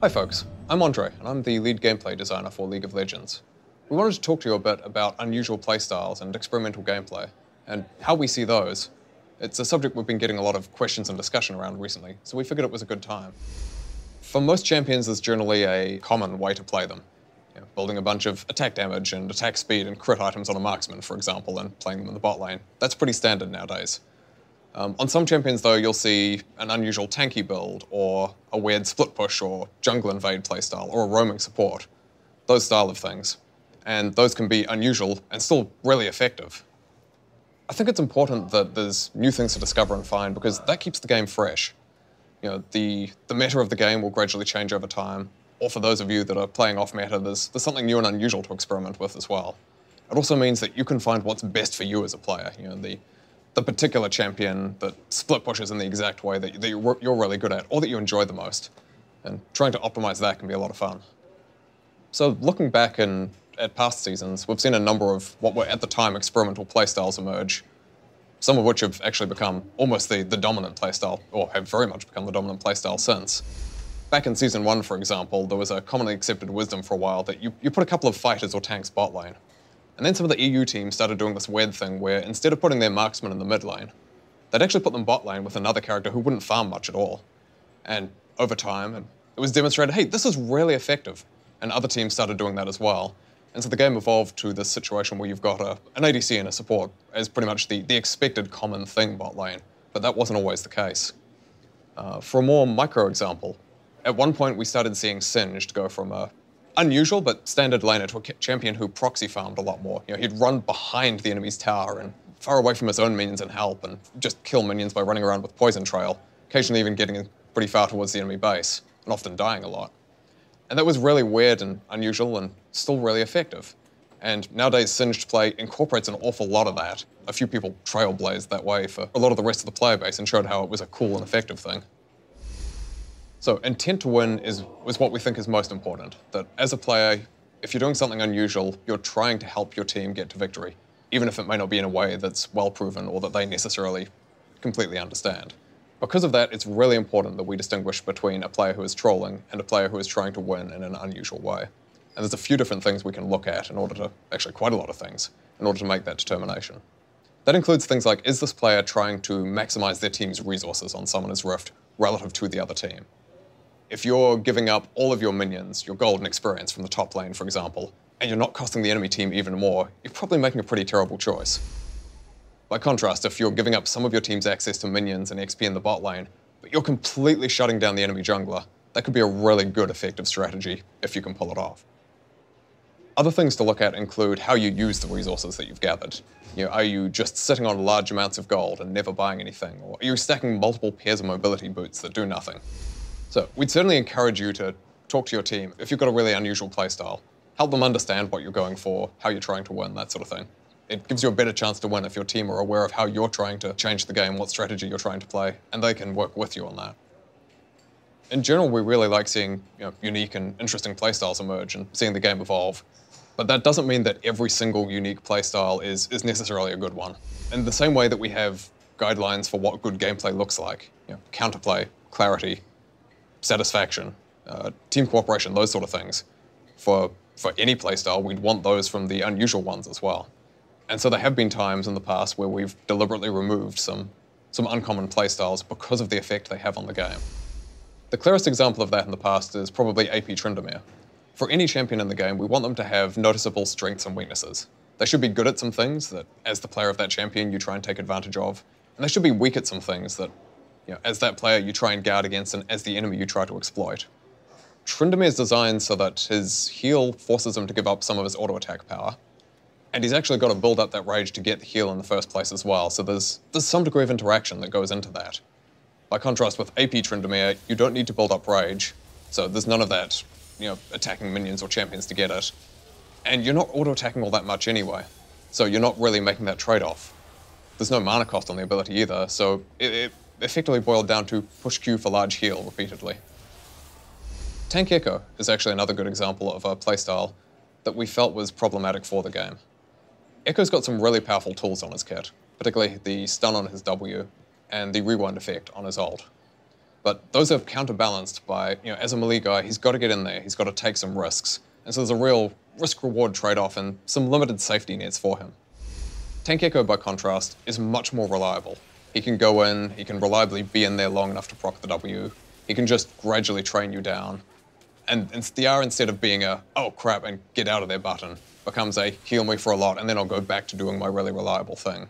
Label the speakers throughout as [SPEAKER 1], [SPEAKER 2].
[SPEAKER 1] Hi folks, I'm Andre, and I'm the lead gameplay designer for League of Legends. We wanted to talk to you a bit about unusual playstyles and experimental gameplay, and how we see those. It's a subject we've been getting a lot of questions and discussion around recently, so we figured it was a good time. For most champions, there's generally a common way to play them. Building a bunch of attack damage and attack speed and crit items on a marksman, for example, and playing them in the bot lane. That's pretty standard nowadays. On some champions, though, you'll see an unusual tanky build, or a weird split push or jungle invade playstyle, or a roaming support. Those style of things. And those can be unusual and still really effective. I think it's important that there's new things to discover and find, because that keeps the game fresh. The meta of the game will gradually change over time, or for those of you that are playing off meta, there's something new and unusual to experiment with as well. It also means that you can find what's best for you as a player. The particular champion that split pushes in the exact way that you're really good at, or that you enjoy the most. And trying to optimize that can be a lot of fun. So looking back at past seasons, we've seen a number of what were at the time experimental playstyles emerge, some of which have actually become almost the dominant playstyle, or have very much become the dominant playstyle since. Back in Season 1, for example, there was a commonly accepted wisdom for a while that you put a couple of fighters or tanks bot lane. And then some of the EU teams started doing this weird thing where instead of putting their marksmen in the mid lane, they'd actually put them bot lane with another character who wouldn't farm much at all. And over time, it was demonstrated, hey, this is really effective. And other teams started doing that as well. And so the game evolved to this situation where you've got an ADC and a support as pretty much the expected common thing bot lane. But that wasn't always the case. For a more micro example, at one point we started seeing Singed go from a unusual but standard laner to a champion who proxy farmed a lot more. He'd run behind the enemy's tower and far away from his own minions and help, and just kill minions by running around with Poison Trail, occasionally even getting pretty far towards the enemy base, and often dying a lot. And that was really weird and unusual and still really effective. And nowadays, Singed play incorporates an awful lot of that. A few people trailblazed that way for a lot of the rest of the player base and showed how it was a cool and effective thing. So intent to win is what we think is most important. That as a player, if you're doing something unusual, you're trying to help your team get to victory, even if it may not be in a way that's well proven or that they necessarily completely understand. Because of that, it's really important that we distinguish between a player who is trolling and a player who is trying to win in an unusual way. And there's a few different things we can look at in order to, actually quite a lot of things, in order to make that determination. That includes things like, is this player trying to maximize their team's resources on Summoner's Rift relative to the other team? If you're giving up all of your minions, your golden experience from the top lane, for example, and you're not costing the enemy team even more, you're probably making a pretty terrible choice. By contrast, if you're giving up some of your team's access to minions and XP in the bot lane, but you're completely shutting down the enemy jungler, that could be a really good, effective strategy if you can pull it off. Other things to look at include how you use the resources that you've gathered. Are you just sitting on large amounts of gold and never buying anything? Or are you stacking multiple pairs of mobility boots that do nothing? So we'd certainly encourage you to talk to your team if you've got a really unusual playstyle. Help them understand what you're going for, how you're trying to win, that sort of thing. It gives you a better chance to win if your team are aware of how you're trying to change the game, what strategy you're trying to play, and they can work with you on that. In general, we really like seeing unique and interesting playstyles emerge and seeing the game evolve. But that doesn't mean that every single unique playstyle is necessarily a good one. In the same way that we have guidelines for what good gameplay looks like, counterplay, clarity, satisfaction, team cooperation, those sort of things. For any playstyle, we'd want those from the unusual ones as well. And so there have been times in the past where we've deliberately removed some uncommon playstyles because of the effect they have on the game. The clearest example of that in the past is probably AP Tryndamere. For any champion in the game, we want them to have noticeable strengths and weaknesses. They should be good at some things that, as the player of that champion, you try and take advantage of, and they should be weak at some things that as that player, you try and guard against, and as the enemy, you try to exploit. Tryndamere is designed so that his heal forces him to give up some of his auto-attack power, and he's actually got to build up that rage to get the heal in the first place as well, so there's some degree of interaction that goes into that. By contrast with AP Tryndamere, you don't need to build up rage, so there's none of that, attacking minions or champions to get it, and you're not auto-attacking all that much anyway, so you're not really making that trade-off. There's no mana cost on the ability either, so it effectively boiled down to push Q for large heal repeatedly. Tank Echo is actually another good example of a playstyle that we felt was problematic for the game. Echo's got some really powerful tools on his kit, particularly the stun on his W and the rewind effect on his ult. But those are counterbalanced by, as a melee guy, he's got to get in there, he's got to take some risks. And so there's a real risk-reward trade-off and some limited safety nets for him. Tank Echo, by contrast, is much more reliable. He can go in, he can reliably be in there long enough to proc the W, he can just gradually train you down. And the R, instead of being a, oh crap, and get out of there button, becomes a heal me for a lot, and then I'll go back to doing my really reliable thing.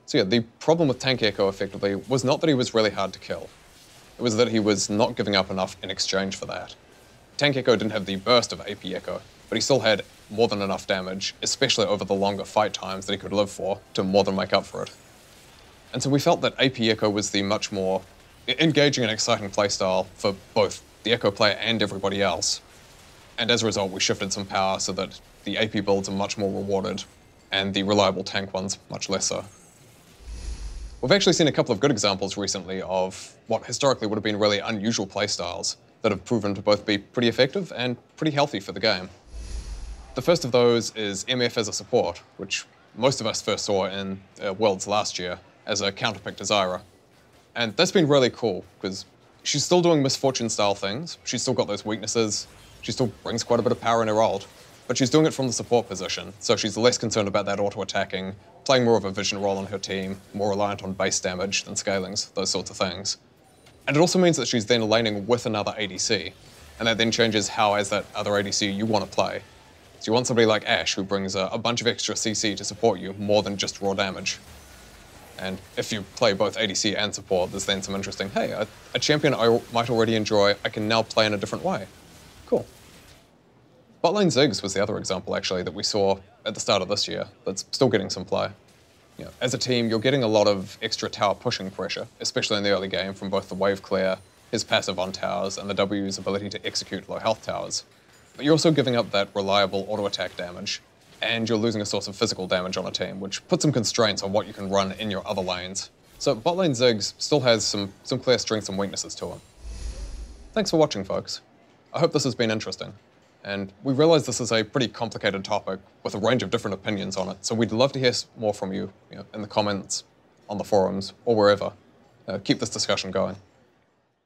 [SPEAKER 1] So yeah, the problem with Tank Echo, effectively, was not that he was really hard to kill. It was that he was not giving up enough in exchange for that. Tank Echo didn't have the burst of AP Echo, but he still had more than enough damage, especially over the longer fight times that he could live for, to more than make up for it. And so we felt that AP Echo was the much more engaging and exciting playstyle for both the Echo player and everybody else. And as a result, we shifted some power so that the AP builds are much more rewarded, and the reliable tank ones much less so. We've actually seen a couple of good examples recently of what historically would have been really unusual playstyles that have proven to both be pretty effective and pretty healthy for the game. The first of those is MF as a support, which most of us first saw in Worlds last year as a counterpick to Zyra. And that's been really cool, because she's still doing Misfortune-style things, she's still got those weaknesses, she still brings quite a bit of power in her ult, but she's doing it from the support position, so she's less concerned about that auto-attacking, playing more of a vision role on her team, more reliant on base damage than scalings, those sorts of things. And it also means that she's then laning with another ADC, and that then changes how, as that other ADC, you want to play. So you want somebody like Ashe, who brings a bunch of extra CC to support you, more than just raw damage. And if you play both ADC and support, there's then some interesting, hey, a champion I might already enjoy, I can now play in a different way. Cool. Botlane Ziggs was the other example, actually, that we saw at the start of this year that's still getting some play. As a team, you're getting a lot of extra tower pushing pressure, especially in the early game, from both the wave clear, his passive on towers, and the W's ability to execute low health towers. But you're also giving up that reliable auto-attack damage, and you're losing a source of physical damage on a team, which puts some constraints on what you can run in your other lanes. So Botlane Ziggs still has some clear strengths and weaknesses to him. Thanks for watching, folks. I hope this has been interesting. And we realize this is a pretty complicated topic with a range of different opinions on it, so we'd love to hear more from you, in the comments, on the forums, or wherever. Keep this discussion going.